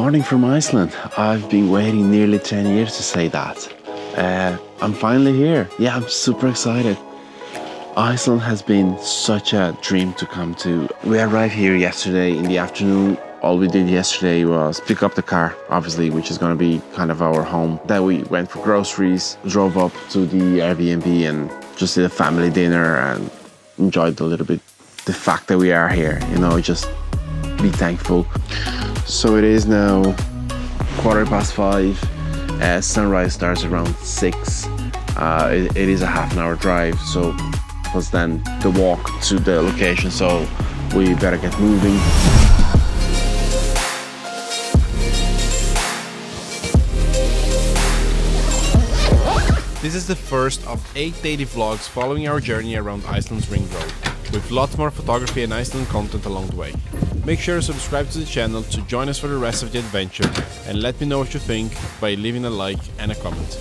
morning from Iceland. I've been waiting nearly 10 years to say that. I'm finally here. Yeah, I'm super excited. Iceland has been such a dream to come to. We arrived here yesterday in the afternoon. All we did yesterday was pick up the car, obviously, which is going to be kind of our home. Then we went for groceries, drove up to the Airbnb and just did a family dinner and enjoyed a little bit the fact that we are here, you know, just be thankful. So it is now 5:15. Sunrise starts around 6. It is a half an hour drive, so plus then the walk to the location, so we better get moving. This is the first of 8 daily vlogs following our journey around Iceland's Ring Road, with lots more photography and Iceland content along the way. Make sure to subscribe to the channel to join us for the rest of the adventure, and let me know what you think by leaving a like and a comment.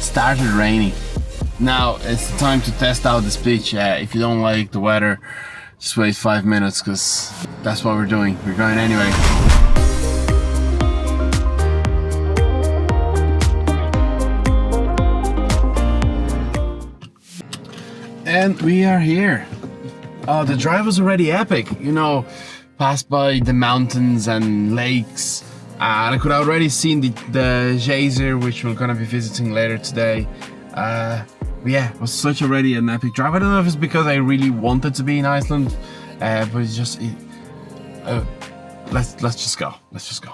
Started raining. Now it's the time to test out this beach. If you don't like the weather, just wait 5 minutes, because that's what we're doing. We're going anyway. And we are here. The drive was already epic. You know, passed by the mountains and lakes. And I could already seen the Geysir, which we're gonna be visiting later today. Yeah, it was such already an epic drive. I don't know if it's because I really wanted to be in Iceland, but it's just let's just go. Let's just go.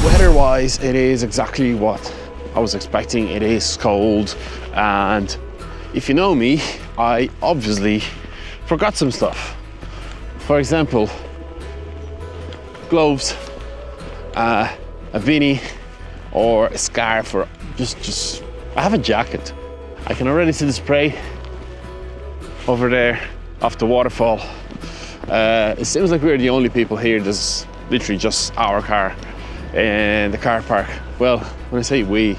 Weather-wise, it is exactly what I was expecting. It is cold, and if you know me, I obviously forgot some stuff. For example, gloves, a beanie, or a scarf, or just I have a jacket. I can already see the spray over there off the waterfall. It seems like we're the only people here. There's literally just our car in the car park. Well, when I say we,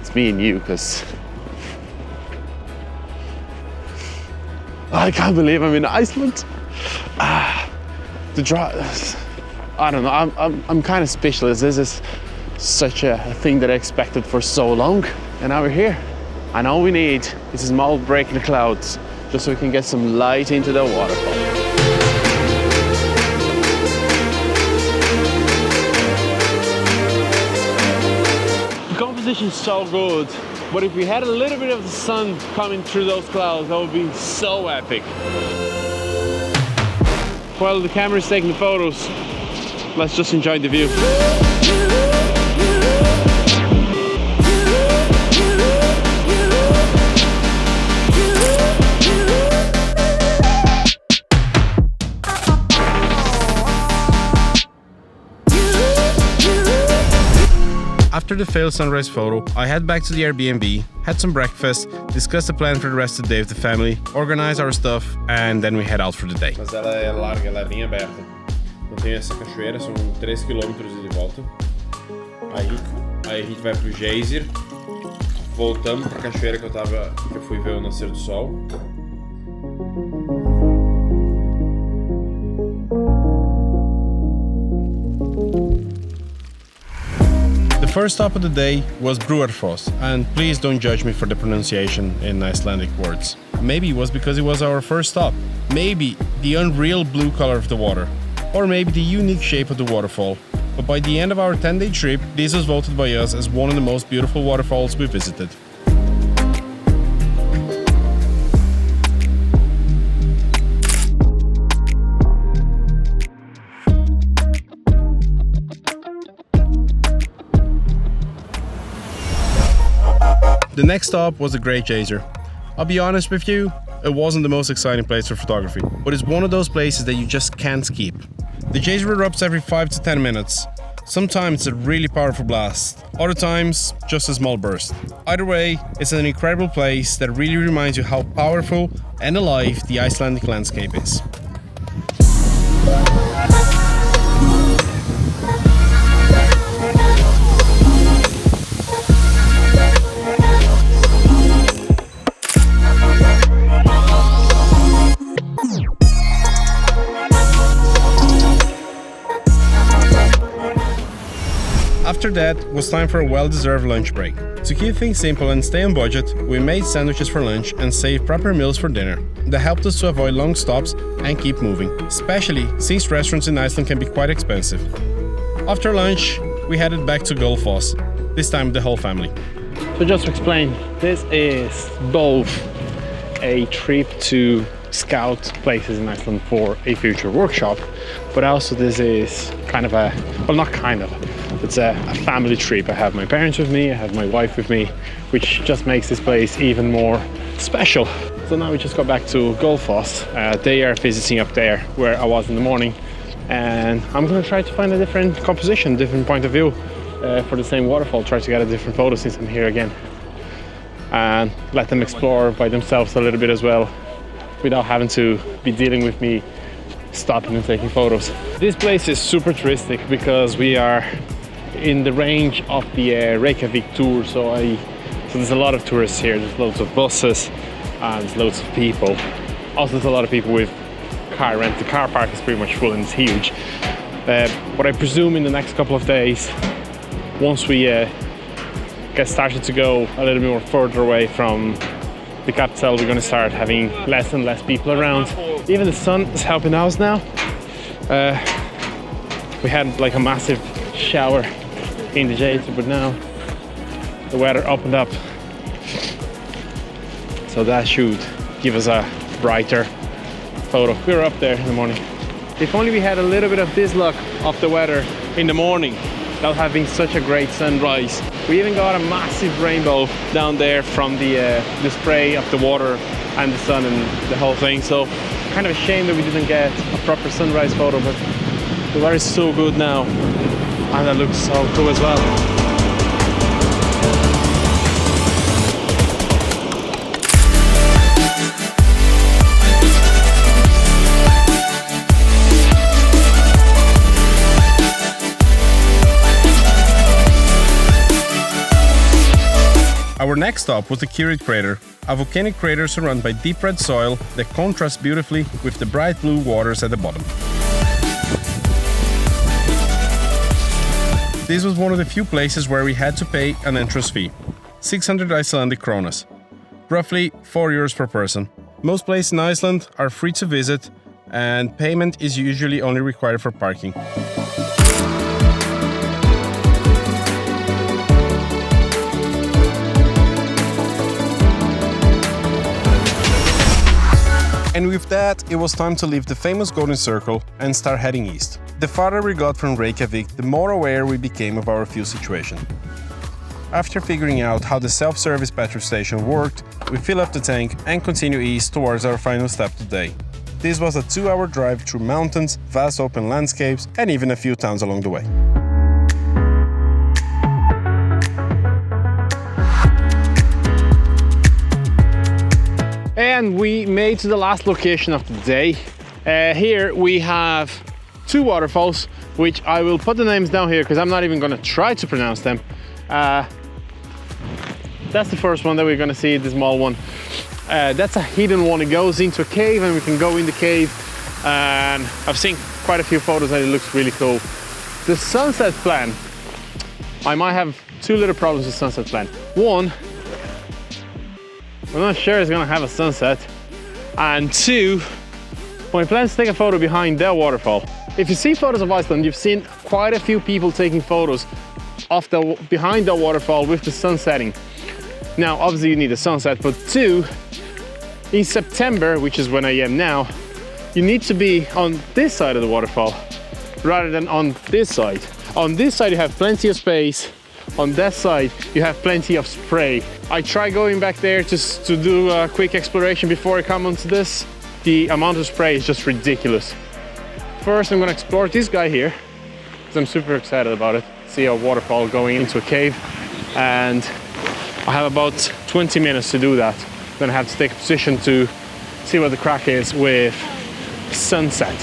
it's me and you, because I can't believe I'm in Iceland. The drive, I don't know, I'm kind of speechless. This is such a thing that I expected for so long, and now we're here. And all we need is a small break in the clouds, just so we can get some light into the waterfall. The composition is so good, but if we had a little bit of the sun coming through those clouds, that would be so epic. While the camera's taking the photos, let's just enjoy the view. After the failed sunrise photo, I head back to the Airbnb, had some breakfast, discuss the plan for the rest of the day with the family, organize our stuff, and then we head out for the day. Mas ela é larga, ela é bem aberta. Então tem essa cachoeira, são 3 km de volta. Aí a gente vai pro Geysir, voltamos pra cachoeira que eu fui ver o nascer do sol. The first stop of the day was Brúarfoss, and please don't judge me for the pronunciation in Icelandic words. Maybe it was because it was our first stop. Maybe the unreal blue color of the water. Or maybe the unique shape of the waterfall. But by the end of our 10-day trip, this was voted by us as one of the most beautiful waterfalls we visited. The next stop was the Great Geysir. I'll be honest with you, it wasn't the most exciting place for photography, but it's one of those places that you just can't skip. The Geysir erupts every 5 to 10 minutes. Sometimes it's a really powerful blast, other times just a small burst. Either way, it's an incredible place that really reminds you how powerful and alive the Icelandic landscape is. After that was time for a well-deserved lunch break. To keep things simple and stay on budget, we made sandwiches for lunch and saved proper meals for dinner. That helped us to avoid long stops and keep moving, especially since restaurants in Iceland can be quite expensive. After lunch, we headed back to Gullfoss, this time with the whole family. So just to explain, this is both a trip to scout places in Iceland for a future workshop, but also this is kind of a, well, not kind of, it's a family trip. I have my parents with me, I have my wife with me, which just makes this place even more special. So now we just got back to Gullfoss. They are visiting up there where I was in the morning, and I'm gonna try to find a different composition, different point of view for the same waterfall, try to get a different photo since I'm here again, and let them explore by themselves a little bit as well, without having to be dealing with me stopping and taking photos. This place is super touristic because we are in the range of the Reykjavik tour, so there's a lot of tourists here. There's loads of buses and there's loads of people. Also, there's a lot of people with car rent. The car park is pretty much full and it's huge. But I presume in the next couple of days, once we get started to go a little bit more further away from the capital, we're going to start having less and less people around. Even the sun is helping us now. We had like a massive shower in the Geysir, but now the weather opened up, so that should give us a brighter photo. We were up there in the morning. If only we had a little bit of this luck of the weather in the morning, that would have been such a great sunrise. We even got a massive rainbow down there from the spray of the water and the sun and the whole thing. So kind of a shame that we didn't get a proper sunrise photo, but the weather is so good now and that looks so cool as well. Our next stop was the Kerið crater, a volcanic crater surrounded by deep red soil that contrasts beautifully with the bright blue waters at the bottom. This was one of the few places where we had to pay an entrance fee, 600 Icelandic kronas, roughly €4 per person. Most places in Iceland are free to visit, and payment is usually only required for parking. And with that, it was time to leave the famous Golden Circle and start heading east. The farther we got from Reykjavik, the more aware we became of our fuel situation. After figuring out how the self-service petrol station worked, we fill up the tank and continue east towards our final step today. This was a 2-hour drive through mountains, vast open landscapes, and even a few towns along the way. And we made to the last location of the day. Here we have 2 waterfalls, which I will put the names down here because I'm not even going to try to pronounce them. That's the first one that we're going to see, the small one. That's a hidden one. It goes into a cave and we can go in the cave. And I've seen quite a few photos and it looks really cool. The sunset plan, I might have 2 little problems with sunset plan. One, I'm not sure it's gonna have a sunset. And 2, my plan is to take a photo behind that waterfall. If you see photos of Iceland, you've seen quite a few people taking photos of behind the waterfall with the sun setting. Now, obviously you need a sunset, but 2, in September, which is when I am now, you need to be on this side of the waterfall rather than on this side. On this side you have plenty of space. On that side, you have plenty of spray. I try going back there just to do a quick exploration before I come onto this. The amount of spray is just ridiculous. First, I'm gonna explore this guy here, because I'm super excited about it. See a waterfall going into a cave, and I have about 20 minutes to do that. Then I have to take a position to see what the crack is with sunset.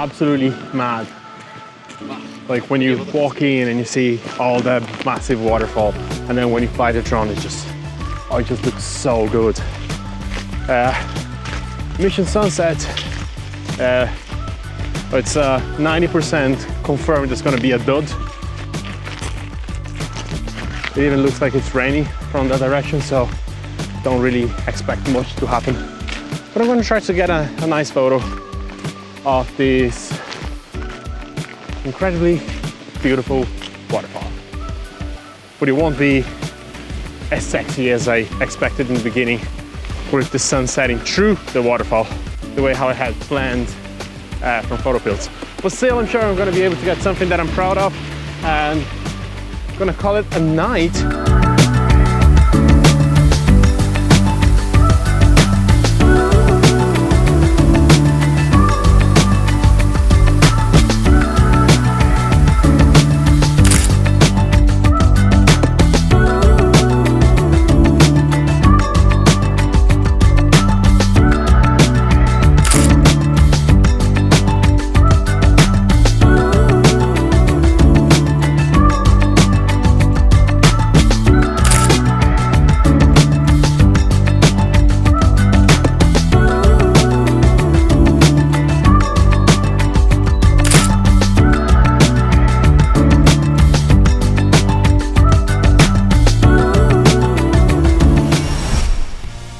absolutely mad. Like when you walk in and you see all the massive waterfall, and then when you fly the drone, it just looks so good. Mission sunset. It's 90% confirmed it's gonna be a dud. It even looks like it's raining from that direction, so don't really expect much to happen. But I'm gonna try to get a nice photo of this incredibly beautiful waterfall. But it won't be as sexy as I expected in the beginning, with the sun setting through the waterfall, the way how I had planned from photo pills. But still, I'm sure I'm gonna be able to get something that I'm proud of, and I'm gonna call it a night.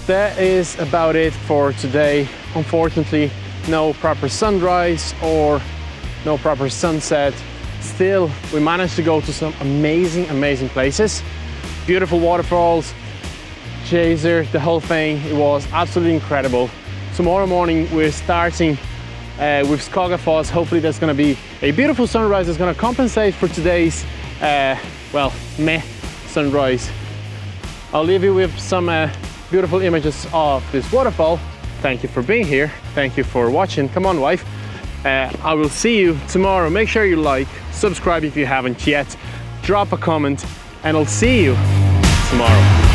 That is about it for today. Unfortunately, no proper sunrise or no proper sunset. Still, we managed to go to some amazing places. Beautiful waterfalls, Geysir, the whole thing. It was absolutely incredible. Tomorrow morning we're starting with Gullfoss. Hopefully there's going to be a beautiful sunrise that's going to compensate for today's well, meh sunrise. I'll leave you with some beautiful images of this waterfall. Thank you for being here. Thank you for watching. Come on, wife. I will see you tomorrow. Make sure you like, subscribe if you haven't yet, drop a comment, and I'll see you tomorrow.